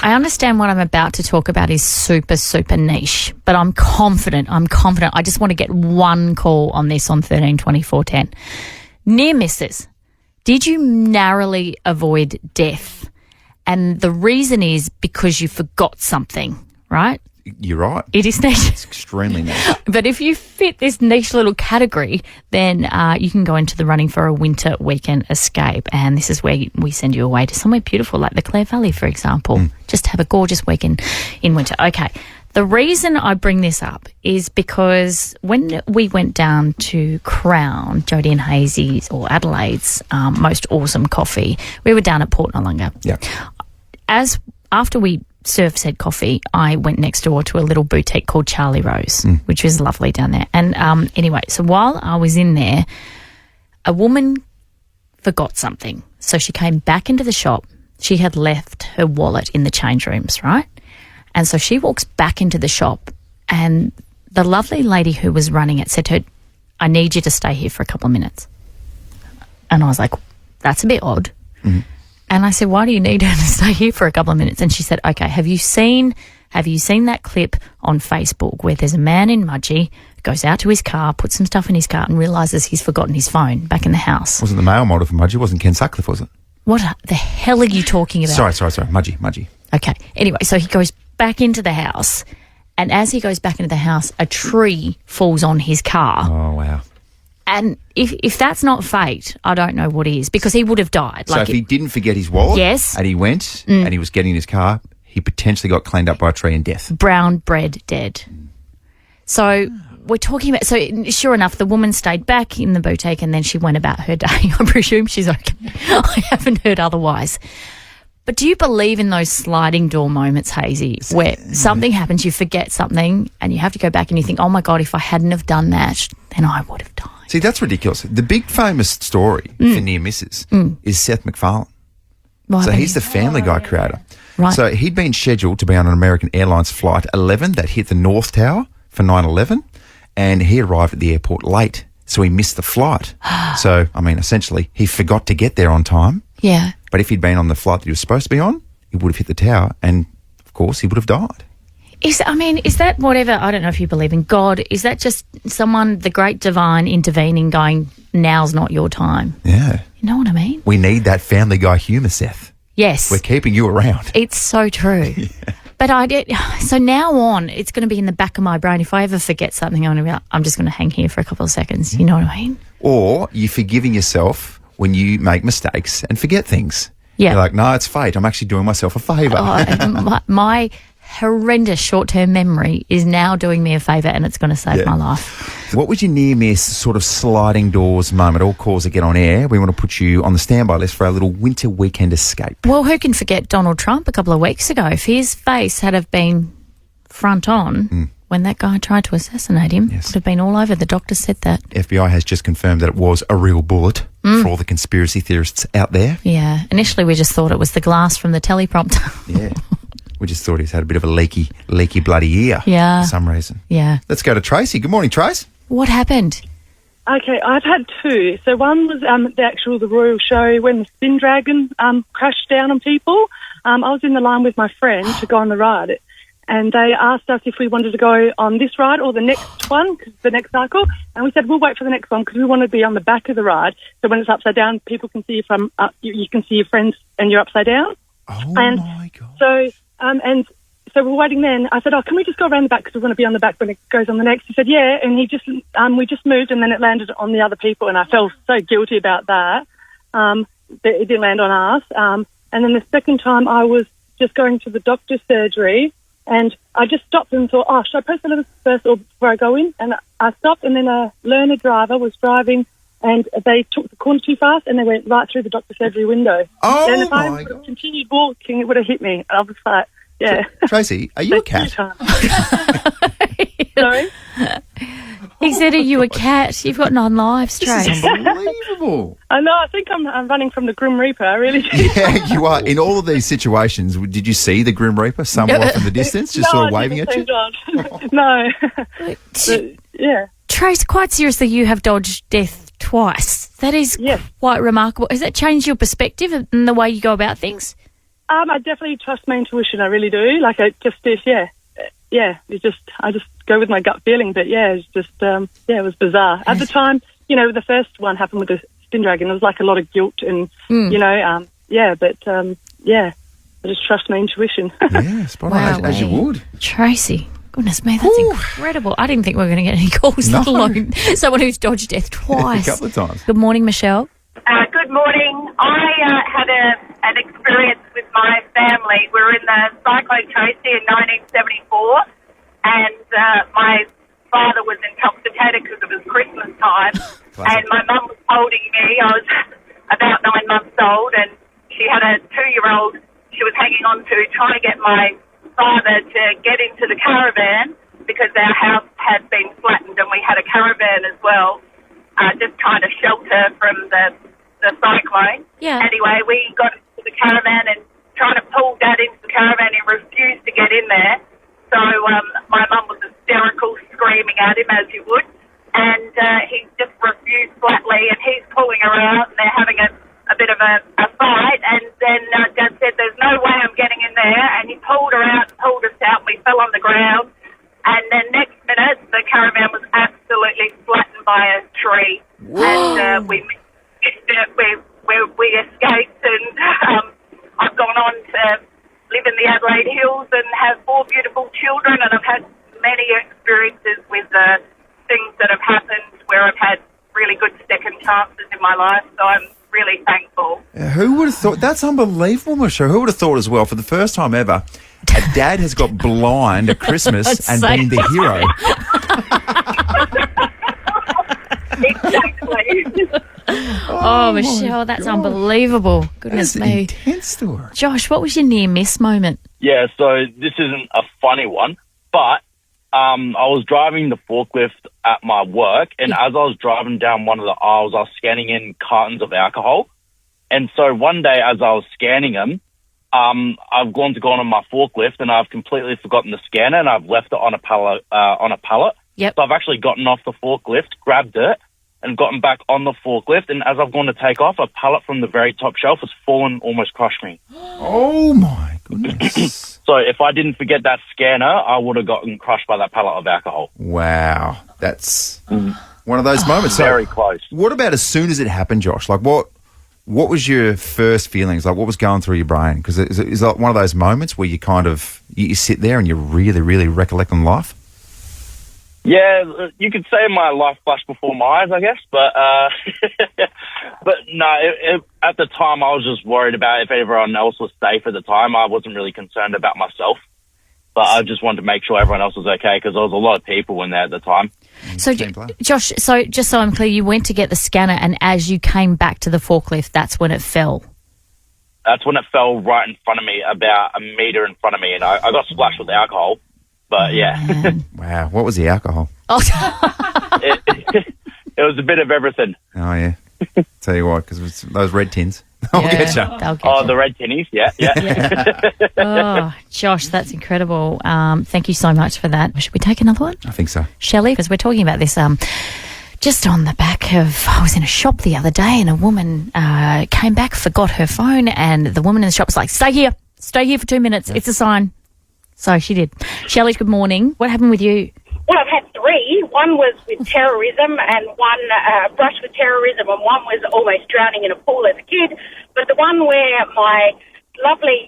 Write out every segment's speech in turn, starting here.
I understand what I'm about to talk about is super, super niche, but I'm confident. I just want to get one call on this on 13 24 10. Near misses. Did you narrowly avoid death? And the reason is because you forgot something, right? You're right. It is niche. It's extremely niche. But if you fit this niche little category, then you can go into the running for a winter weekend escape. And this is where we send you away to somewhere beautiful like the Clare Valley, for example. Just have a gorgeous weekend in winter. Okay. The reason I bring this up is because when we went down to Crown, Jodie and Hazy's or Adelaide's most awesome coffee, we were down at Port Noarlunga. Yeah. After we served said coffee, I went next door to a little boutique called Charlie Rose, which was lovely down there. And anyway, so while I was in there, a woman forgot something. So she came back into the shop. She had left her wallet in the change rooms, right? And so she walks back into the shop and the lovely lady who was running it said to her, I need you to stay here for a couple of minutes. And I was like, that's a bit odd. Mm-hmm. And I said, why do you need her to stay here for a couple of minutes? And she said, okay, have you seen that clip on Facebook where there's a man in Mudgee, goes out to his car, puts some stuff in his car and realises he's forgotten his phone back in the house? Wasn't the male model for Mudgee? Wasn't Ken Sutcliffe, was it? What the hell are you talking about? Sorry. Mudgee. Okay. Anyway, so he goes back into the house, and as he goes back into the house, a tree falls on his car. Oh, wow. And if that's not fate, I don't know what is, because he would have died. So if he didn't forget his wallet, yes, and he went and he was getting in his car, he potentially got cleaned up by a tree and death. Brown bread dead. So we're talking about, so sure enough, the woman stayed back in the boutique and then she went about her day. I presume she's okay. I haven't heard otherwise. But do you believe in those sliding door moments, Hazy, where something happens, you forget something and you have to go back and you think, oh my God, if I hadn't have done that, then I would have died. See, that's ridiculous. The big famous story for near misses is Seth MacFarlane. Right, so he's the Family Guy creator. Right. So he'd been scheduled to be on an American Airlines Flight 11 that hit the North Tower for 9/11, and he arrived at the airport late, so he missed the flight. So, I mean, essentially, he forgot to get there on time. Yeah. But if he'd been on the flight that he was supposed to be on, he would have hit the tower and, of course, he would have died. Is that whatever, I don't know if you believe in God, is that just someone, the great divine, intervening, going, now's not your time? Yeah. You know what I mean? We need that Family Guy humour, Seth. Yes. We're keeping you around. It's so true. Yeah. But so now on, it's going to be in the back of my brain. If I ever forget something, I'm just going to hang here for a couple of seconds. You know what I mean? Or you're forgiving yourself when you make mistakes and forget things. Yeah. You're like, no, it's fate. I'm actually doing myself a favour. My horrendous short-term memory is now doing me a favour and it's going to save my life. What was your near-miss sort of sliding doors moment? All calls that get on air. We want to put you on the standby list for our little winter weekend escape. Well, who can forget Donald Trump a couple of weeks ago? If his face had have been front on when that guy tried to assassinate him, it would have been all over. The doctor said that. FBI has just confirmed that it was a real bullet for all the conspiracy theorists out there. Yeah. Initially, we just thought it was the glass from the teleprompter. Yeah. We just thought he's had a bit of a leaky bloody ear for some reason. Yeah. Let's go to Tracy. Good morning, Trace. What happened? Okay, I've had two. So one was the Royal Show when the Spin Dragon crashed down on people. I was in the line with my friend to go on the ride, and they asked us if we wanted to go on this ride or the next one, cause the next cycle, and we said we'll wait for the next one because we want to be on the back of the ride. So when it's upside down, people can see you from you can see your friends and you're upside down. Oh, my God. So... So we're waiting then. I said, can we just go around the back because we want to be on the back when it goes on the next? He said, yeah. And we just moved and then it landed on the other people and I felt so guilty about that. That it didn't land on us. And then the second time I was just going to the doctor's surgery and I just stopped and thought, should I press the lever first or before I go in? And I stopped and then a learner driver was driving and they took the corner too fast and they went right through the doctor's surgery window. Oh, and if I would have continued walking, it would have hit me. I was like, yeah. Tracy, are you a cat? Sorry? He said, are you a cat? You've got 9 lives, Trace. This is unbelievable. I know. I think I'm running from the Grim Reaper. I really do. Yeah, you are. In all of these situations, did you see the Grim Reaper somewhere off in the distance, just sort of waving at you? No. Yeah. Trace, quite seriously, you have dodged death twice. That is quite remarkable. Has that changed your perspective and the way you go about things? I definitely trust my intuition. I really do. Like, I just, I just go with my gut feeling. But yeah, it's just, it was bizarre. At the time, the first one happened with the spin dragon. There was like a lot of guilt and, I just trust my intuition. Yeah, spot on, as you would. Tracy. Goodness me, that's incredible. I didn't think we were going to get any calls, let alone someone who's dodged death twice. A couple of times. Good morning, Michelle. Good morning. I had an experience with my family. We were in the Cyclone Tracy in 1974, and my father was intoxicated because it was Christmas time, and my mum was holding me. I was about 9 months old, and she had a 2-year-old she was hanging on to, trying to get my father to get into the caravan because our house had been flattened and we had a caravan as well, just trying to shelter from the cyclone. Yeah. Anyway, we got into the caravan and trying to pull Dad into the caravan. He refused to get in there. So my mum was hysterical, screaming at him as you would, and he just refused flatly, and he's pulling her out and they're having a bit of a fight, and then Dad said, "There's no way I'm getting in there," and he pulled her out, pulled us out, we fell on the ground, and then next minute the caravan was absolutely flattened by a tree. Whoa. And we escaped, and I've gone on to live in the Adelaide Hills and have 4 beautiful children, and I've had many experiences with things that have happened where I've had really good second chances in my life, so I'm really thankful. Who would have thought? That's unbelievable, Michelle. Who would have thought as well, for the first time ever, a dad has got blind at Christmas and been the hero. Exactly. Oh, Michelle, that's unbelievable. Goodness That's me. an intense story. Josh, what was your near miss moment? Yeah, so this isn't a funny one, but I was driving the forklift at my work, and as I was driving down one of the aisles, I was scanning in cartons of alcohol. And so one day as I was scanning them, I've gone to go on my forklift, and I've completely forgotten the scanner, and I've left it on a pallet. Yep. So I've actually gotten off the forklift, grabbed it, and gotten back on the forklift, and as I've gone to take off, a pallet from the very top shelf has fallen, almost crushed me. Oh, my goodness. So if I didn't forget that scanner, I would have gotten crushed by that pallet of alcohol. Wow. That's one of those moments. So Very close. what about as soon as it happened, Josh? Like, what was your first feelings? Like, what was going through your brain? Because it's like one of those moments where you kind of, you sit there and you really, really recollect on life. Yeah, you could say my life flashed before my eyes, I guess, but but no, at the time I was just worried about if everyone else was safe at the time. I wasn't really concerned about myself, but I just wanted to make sure everyone else was okay because there was a lot of people in there at the time. So, Josh, so just so I'm clear, you went to get the scanner, and as you came back to the forklift, that's when it fell? That's when it fell right in front of me, about a metre in front of me, and I got splashed with alcohol. But, yeah. Wow. What was the alcohol? Oh. It was a bit of everything. Oh, yeah. Tell you what, because those red tins. I'll get you. Oh, the red tinnies, yeah. Oh, Josh, that's incredible. Thank you so much for that. Should we take another one? I think so. Shelley, because we're talking about this just on the back of, I was in a shop the other day and a woman came back, forgot her phone, and the woman in the shop was like, stay here for 2 minutes. It's a sign. So she did. Shelley, good morning. What happened with you? Well, I've had 3. One was with terrorism and one brushed with terrorism, and one was almost drowning in a pool as a kid. But the one where my lovely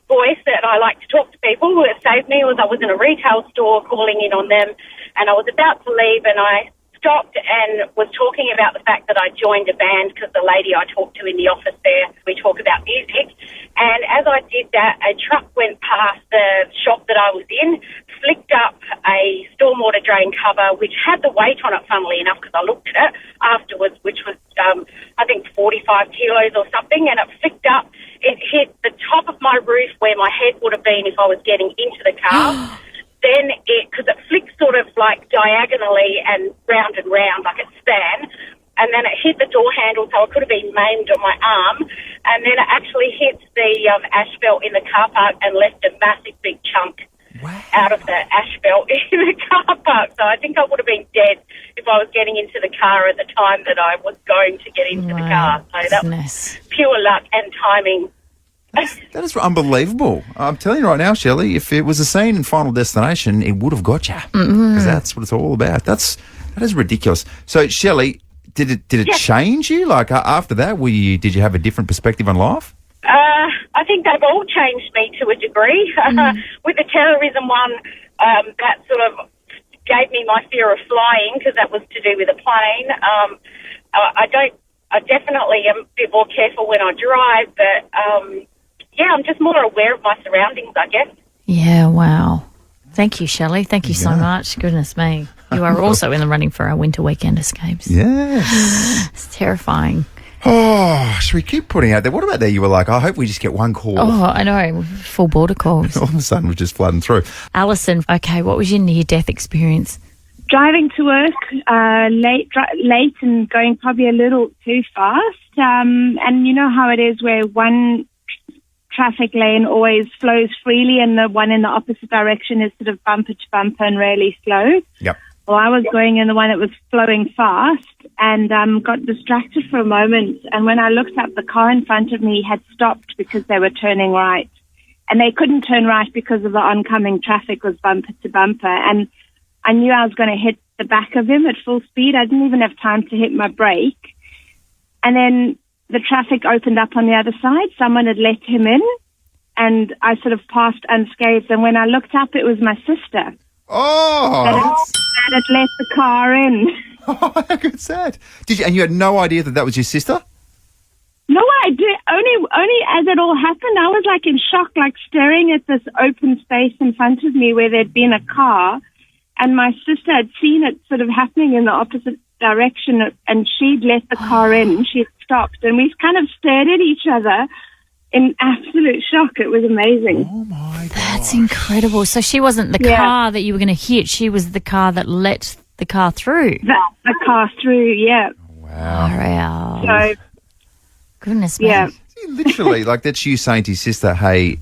voice that I like to talk to people saved me was I was in a retail store calling in on them, and I was about to leave, and I stopped and was talking about the fact that I joined a band because the lady I talked to in the office there, we talk about music. And as I did that, a truck went past the shop that I was in, flicked up a stormwater drain cover, which had the weight on it, funnily enough, because I looked at it afterwards, which was, I think, 45 kilos or something, and it flicked up. It hit the top of my roof where my head would have been if I was getting into the car. Then because it flicked sort of like diagonally and round, like it span, and then it hit the door handle, so I could have been maimed on my arm, and then it actually hit the asphalt in the car park and left a massive big chunk out of the asphalt in the car park. So I think I would have been dead if I was getting into the car at the time that I was going to get into the car. So that was pure luck and timing. That is unbelievable. I'm telling you right now, Shelley, if it was a scene in Final Destination, it would have got you. Because that's what it's all about. That is ridiculous. So, Shelley, did it change you? Like, after that, did you have a different perspective on life? I think they've all changed me to a degree. With the terrorism one, that sort of gave me my fear of flying because that was to do with a plane. I definitely am a bit more careful when I drive, but I'm just more aware of my surroundings, I guess. Yeah, wow. Thank you, Shelley. Thank you so much. Goodness me. You are also in the running for our winter weekend escapes. Yes. It's terrifying. Oh, should we keep putting out there? What about there? You were like, I hope we just get one call. Oh, I know. Full border calls. All of a sudden, we're just flooding through. Alison, okay, what was your near-death experience? Driving to work late and going probably a little too fast. And you know how it is where one traffic lane always flows freely and the one in the opposite direction is sort of bumper to bumper and really slow. Yep. Well, I was going in the one that was flowing fast and got distracted for a moment. And when I looked up, the car in front of me had stopped because they were turning right. And they couldn't turn right because of the oncoming traffic was bumper to bumper. And I knew I was going to hit the back of him at full speed. I didn't even have time to hit my brake. And then the traffic opened up on the other side. Someone had let him in, and I sort of passed unscathed. And when I looked up, it was my sister. Oh! That had let the car in. Oh, how good's that? And you had no idea that was your sister? No idea. Only as it all happened, I was like in shock, like staring at this open space in front of me where there'd been a car. And my sister had seen it sort of happening in the opposite direction, and she'd let the car in. She had stopped, and we kind of stared at each other in absolute shock. It was amazing. Oh, my God. That's incredible. So she wasn't the car that you were going to hit. She was the car that let the car through. The car through, yeah. Wow. So, goodness me. yeah. Literally, like that's you saying to your sister, hey,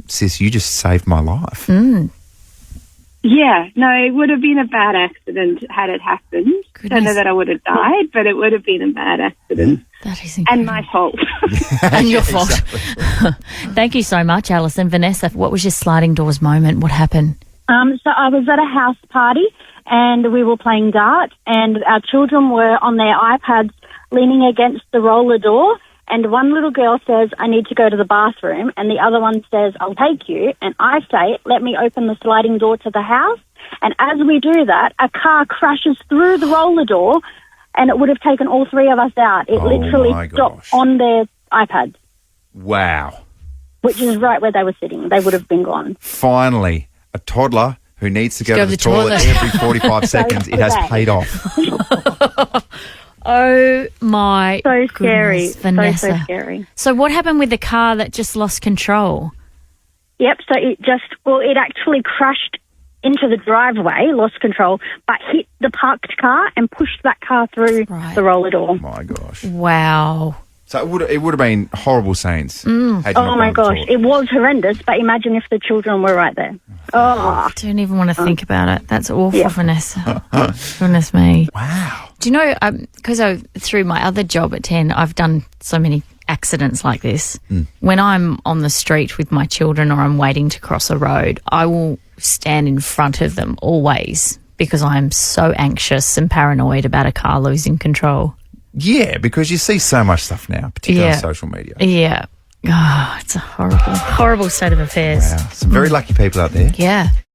sis, you just saved my life. Yeah, no, it would have been a bad accident had it happened. Don't know that I would have died, but it would have been a bad accident. That is incredible. And my fault. And your fault. Thank you so much, Alison. Vanessa, what was your sliding doors moment? What happened? So I was at a house party and we were playing dart and our children were on their iPads leaning against the roller door. And one little girl says, I need to go to the bathroom. And the other one says, I'll take you. And I say, let me open the sliding door to the house. And as we do that, a car crashes through the roller door and it would have taken all three of us out. It literally stopped on their iPads. Wow. Which is right where they were sitting. They would have been gone. Finally, a toddler who needs to go to the toilet every 45 seconds. It has paid off. Oh, my So scary. goodness, Vanessa. So scary. So what happened with the car that just lost control? Yep, so it actually crashed into the driveway, lost control, but hit the parked car and pushed that car through the roller door. Oh, my gosh. Wow. So it would have been horrible scenes. Oh, my gosh. It was horrendous, but imagine if the children were right there. I don't even want to think about it. That's awful, Vanessa. Goodness me. Wow. Do you know, because through my other job at 10, I've done so many accidents like this. When I'm on the street with my children or I'm waiting to cross a road, I will stand in front of them always because I am so anxious and paranoid about a car losing control. Yeah, because you see so much stuff now, particularly on social media. Yeah. Oh, it's a horrible state of affairs. Wow. Some very lucky people out there. Yeah.